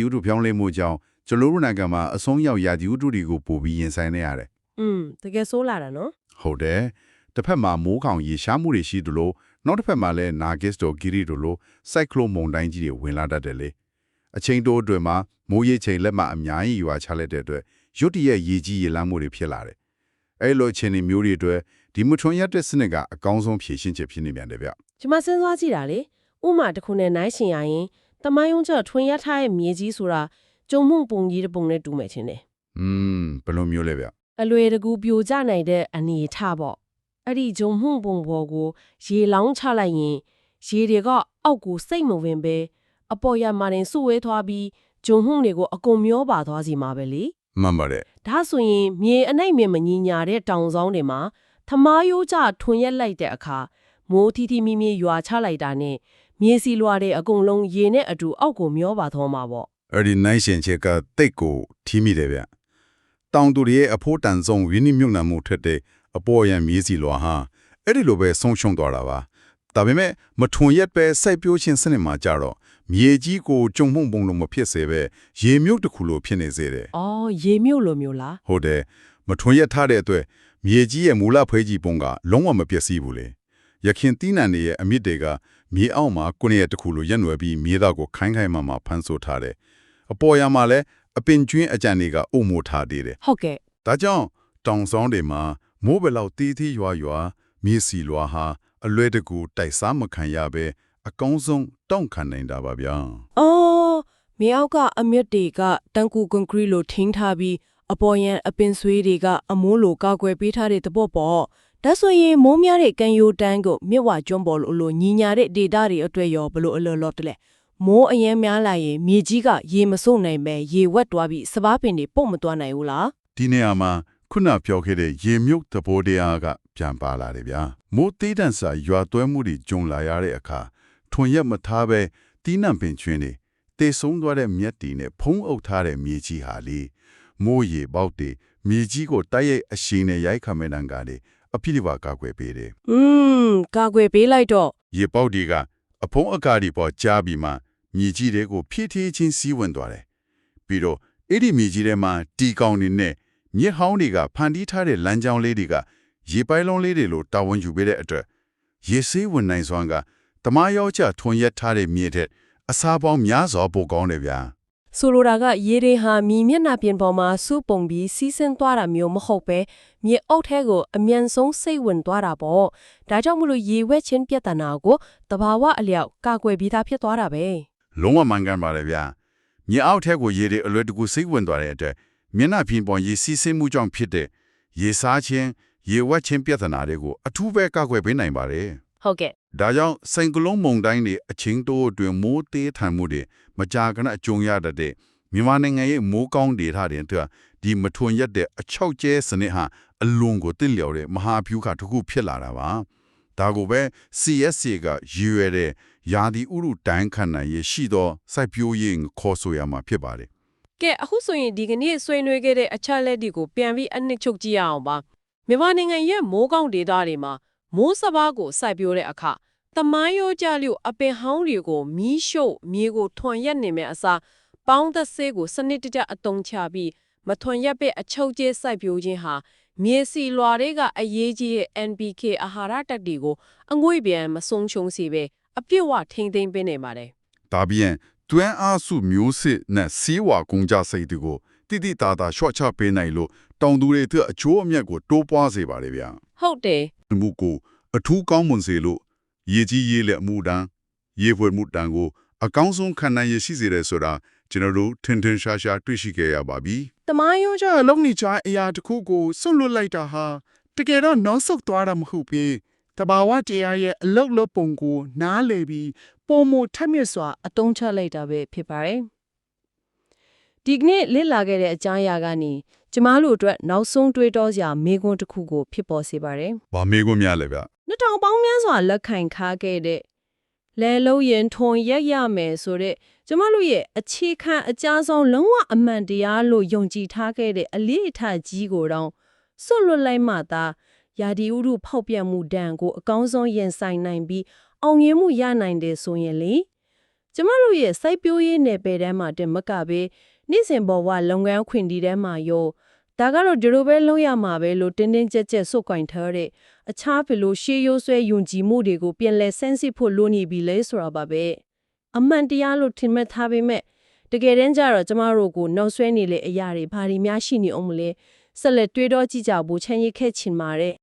ဥတုပြောင်းလဲမှုကြောင့်ကျွန်တော်တို့နိုင်ငံမှာအဆုံးရောက်ရာသီဥတုတွေကိုပိုပြီးရင်ဆိုင်နေရတယ် တကယ်ဆိုးလာတာနော် ဟုတ်တယ်တစ်ဖက်မှာမိုးခေါင်ရေရှားမှုတွေရှိသလိုနောက်တစ်ဖက်မှာလည်းနာဂစ်တို့ဂီရီတို့လိုစိုက်ကလိုမုန်တိုင်းကြီးတွေဝင်လာတတ်တယ်လေအချိန်တိုအတွင်းမှာမိုးရေချိန်လက်မအများကြီးရွာချလိုက်တဲ့အတွက်ရုတ်တရက်ရေကြီးရေလမ်းမှုတွေဖြစ်လာတယ်အဲ့လိုအခြေအနေမျိုးတွေအတွက်ဒီမထွန်ရက်တဲ့စနစ်ကအကောင်းဆုံးဖြေရှင်းချက်ဖြစ်နေပြန်တယ်ဗျ ကျွန်မစဉ်းစားကြည့်တာလေဥမာတစ်ခုနဲ့နိုင်ရှင်ရရင်တမိုင်းုံကျထွင်ရထားရဲ့မြေကြီးဆိုတာကျုံမှုပုံကြီးတစ်ပုံနဲ့တူမယ်ချင်းတယ် ဘယ်လိုမျိုးလဲဗျ အလွယ်တကူပြိုကျနိုင်တဲ့အနေအထားပေါ့အဲ့ဒီကျုံမှုပုံပေါ်ကိုရေလောင်းချလိုက်ရင်ရေတွေကအောက်ကိုစိတ်မဝင်ပဲအပေါ်ရမှရင်စုဝဲသွားပြီးကျုံမှုတွေကိုအကုန်မျောပါသွားစီမှာပဲလေ မှန်ပါတယ် ဒါဆိုရင်မြေအနှိမ့်မြေမညီညာတဲ့တောင်ဆောင်တွေမှာသမားရိုးကျထွင်ရက်လိုက်တဲ့အခါမိုးထီထီမီမီရွာချလိုက်တာနဲ့မြေစီလွာတဲ့အကုန်လုံးရေနဲ့အတူအောက်ကိုမျောပါသွားမှာပေါ့ အဲ့ဒီနိုင်ရှင်ချက်ကတိတ်ကိုထီးမိတယ်ဗျတောင်သူတွေရဲ့အဖို့တန်ဆုံးဝင်းနှမြုပ်နှံမှုထက်တဲ့အပေါ်ရန်မြေစီလွာဟာအဲ့ဒီလိုပဲဆုံးရှုံးသွားတာပါဒါပေမဲ့မထွန်ရက်ပဲစိုက်ပျိုးခြင်းစနစ်မှာကြတော့မြေကြီးကိုကျုံမှုန်ပုံလို့မဖြစ်စေပဲရေမြုပ်တစ်ခုလိုဖြစ်နေစေတယ် ။အော်ရေမြုပ်လိုမျိုးလား ဟုတ်တယ်မထွန်ရက်ထားတဲ့အတွက်မြေကြီးရဲ့မူလဖွဲကြီးပုံကလုံးဝမပျက်စီးဘူးလေရခင်တီးနံတွေရဲ့အမြစ်တွေကမြေအောက်မှာကုနေရတစ်ခုလိုရက်နွယ်ပြီးမြေသားကိုခိုင်းခိုင်းမှဖန်ဆိုးထားတယ်အပေါ်ရမှာလည်းအပင်ကျွင်းအကြံတွေကအုံမိုးထားသေးတယ် ။ဟုတ်ကဲ့ ဒါကြောင့်တောင်ဆောင်တွေမှာမိုးဘယ်လောက်တီးတီးရွာရွာမြေစီလွာဟာအလွဲတကူတိုက်စားမခံရပဲအကောင်းဆုံးတောင့်ခံနိုင်တာပါဗျာ ။အော်မြေအောက်ကအမြစ်တွေကတန်ကူကွန်ကရစ်လိုထင်းထားပြီးအပေါ်ရန်အပင်ဆွေးတွေကအမိုးလိုကာကွယ်ပေးထားတဲ့သဘောပေါ့။ဒါဆိုရင်မိုးများတဲ့ကန်ယိုတန်းကိုမြစ်ဝကျွန်းပေါ်လိုညီညာတဲ့ဒေတာတွေအတွက်ရောဘလို့အလော်လော်တလဲ။မိုးအရင်များလာရင်မြေကြီးကရေမစုံနိုင်ပဲရေဝက်သွားပြီးစပားပင်တွေပုတ်မသွားနိုင်ဘူးလား ဒီနေရာမှာခုနပြောခဲ့တဲ့ရေမြုပ်သဘောတရားကပြန်ပါလာတယ်ဗျာမိုးသေးတန်စာရွာသွဲမှုတွေဂျုံလာရတဲ့အခါထွန်ရက်မထားပဲတီးနှံပင်ချွင်းတွေတေဆုံးသွားတဲ့မြက်တီနဲ့ဖုံးအုပ်ထားတဲ့မြေကြီးဟာလေမိုးရေပေါက်တွေမြေကြီးကိုတိုက်ရိုက်အရှိန်နဲ့ရိုက်ခတ်မဲ့တန်ကလေအပြည့်အဝကာကွယ်ပေးတယ် ကာကွယ်ပေးလိုက်တော့ ရေပေါက်တွေကအဖုံးအကားတွေပေါ်ကြားပြီးမှမြေကြီးတွေကိုဖြည့်ထည့်ချင်းစီးဝင်သွားတယ်ပြီးတော့အဲ့ဒီမြေကြီးထဲမှာတီကောင်တွေနဲ့မြစ်ဟောင်းတွေကဖန်တီးထားတဲ့လမ်းကြောင်းလေးတွေကရေပိုင်လုံးလေးတွေလိုတာဝန်ယူပေးတဲ့အတွက်ရေဆေးဝင်နိုင်စွမ်းကတမယောချထွန်ရက်ထားတဲ့မြေတဲ့အစားပေါင်းများစွာပိုကောင်းတယ်ဗျာ ဆိုလိုတာကရေတွေဟာမြေမျက်နှာပြင်ပေါ်မှာစုပုံပြီးစီးဆင်းသွားတာမျိုးမဟုတ်ပဲမြေအုပ်ထဲကိုအမြန်ဆုံးစိတ်ဝင်သွားတာပေါ့ဒါကြောင့်မလို့ရေဝက်ချင်းပြဿနာကိုတဘာဝအလျောက်ကာကွယ်ပြီးသားဖြစ်သွားတာပဲ လုံးဝမှန်ကန်ပါတယ်ဗျာမြေအောက်ထဲကိုရေတွေအလွယ်တကူစိတ်ဝင်သွားတဲ့အတွက်မျက်နှာပြင်ပေါ်ရေစီးဆင်းမှုကြောင့်ဖြစ်တဲ့ရေစားခြင်းရေဝက်ခြင်းပြဿနာတွေကိုအထူးပဲကာကွယ်ပေးနိုင်ပါတယ် ဟုတ်ကဲ့ ဒါကြောင့်စိုင်ကလုံးမုန်တိုင်းတွေအချင်းတိုးအတွင်းမိုးသေးထန်မှုတွေမကြာခဏအကျုံရတဲ့မြန်မာနိုင်ငံရဲ့မိုးကောင်းဒေသတွေအတွက်ဒီမထွန်ရက်တဲ့အချောက်ကျဲစနစ်ဟာအလွန်ကိုတင့်လျော်တဲ့မဟာဗျူဟာတစ်ခုဖြစ်လာတာပါဒါကိုပဲ CSA ကရည်ရွယ်တဲ့ယာဒီဥရုတိုင်းခန့်နိုင်ရရှိသောစိုက်ပျိုးရေးခေါ်ဆိုရမှာဖြစ်ပါတယ် ကဲအခုဆိုရင်ဒီကနေ့ဆွေးနွေးခဲ့တဲ့အချက်လက်တွေကိုပြန်ပြီးအနှစ်ချုပ်ကြည့်ရအောင်ပါမြန်မာနိုင်ငံရဲ့မိုးကောင်းဒေသတွေမှာမိုးစဘာကိုစိုက်ပျိုးတဲ့အခါတမိုင်းရိုးကြလျော့အပင်ဟောင်းတွေကိုမီးရှို့မြေကိုထွန်ရက်နေမဲ့အစားပေါင်းသက်ဆေးကိုစနစ်တကျအတုံးချပြီးမထွန်ရက်ပဲအချုပ်ကျဲစိုက်ပျိုးခြင်းဟာမြေစီလွာတွေကအရေးကြီးတဲ့ NPK အာဟာရတက်တွေကိုအငွေ့ပြန်မဆုံးရှုံးစေပဲအပြည့်အဝထိန်းသိမ်းပေးနေပါတယ် ဒါပြင်တွန်းအားစုမျိုးစစ်နဲ့စီးဝါကုန်ကြစိတ်တွေကိုတိတိတာတာရှော့ချပေးနိုင်လို့တောင်သူတွေအတွက်အချိုးအမြတ်ကိုတိုးပွားစေပါတယ်ဗျာ ဟုတ်တယ် မှုကိုအထူးကောင်းမွန်စေလို့ရေကြီးရေလက်မှုတန်းရေဖွယ်မှုတန်းကိုအကောင်းဆုံးခံနိုင်ရရှိစေတယ်ဆိုတာကျွန်တော်တို့ထင်ထင်ရှားရှားတွေ့ရှိခဲ့ရပါပြီ တမိုင်းရိုးကျအလုံးနေချအရာတစ်ခုကိုဆွတ်လွတ်လိုက်တာဟာတကယ်တော့နောက်ဆုတ်သွားတာမဟုတ်ဘူးတဘာဝတရားရဲ့အလုတ်လုတ်ပုံကိုနားလေပြီးပုံမထက်မြက်စွာအတုံးချလိုက်တာပဲဖြစ်ပါတယ်ဒီကနေ့လစ်လာခဲ့တဲ့အကြောင်းအရာကနေကျမတို့အတွက်နောက်ဆုံးတွေးတောစရာမေးခွန်းတစ်ခုကိုဖြစ်ပေါ်စေပါတယ် ။ဘာမေးခွန်းများလဲဗျ နှစ်ထောင်ပေါင်းများစွာလက်ခံခါခဲ့တဲ့လဲလုံးရင်ထွန်ရက်ရမယ်ဆိုတဲ့ကျမတို့ရဲ့အခြေခံအကြဆုံးလုံးဝအမှန်တရားလို့ယုံကြည်ထားခဲ့တဲ့အလေးအထားကြီးကိုတော့စွန့်လွတ်လိုက်မှသာယာဒီဥရုဖောက်ပြန်မှုဒဏ်ကိုအကောင်းဆုံးရင်ဆိုင်နိုင်ပြီးအောင်မြင်မှုရနိုင်တယ်ဆိုရင်လေ ကျမတို့ရဲ့စိုက်ပျိုးရေးနယ်ပယ်ထဲမှာတင်မကပဲနေ့စဉ်ဘဝလုပ်ငန်းခွင်ဒီထဲမှာရောဒါကတော့ဒီလိုပဲလုပ်ရမှာပဲလို့တင်းတင်းကြပ်ကြပ်စုပ်ကိုင်ထားတဲ့အခြားဘယ်လိုရှေးရိုးဆွဲယုံကြည်မှုတွေကိုပြန်လည်ဆန်းစစ်ဖို့လိုနေပြီလဲဆိုတာပါပဲအမှန်တရားလို့ထင်မှတ်ထားပေမဲ့တကယ်တမ်းကျတော့ကျမတို့ကိုနှောက်ဆွဲနေလေအရာတွေဘာတွေများရှိနေအောင်မလဲဆက်လက်တွေးတောကြည့်ကြဖို့ချမ်းရည်ခဲ့ချင်ပါတယ်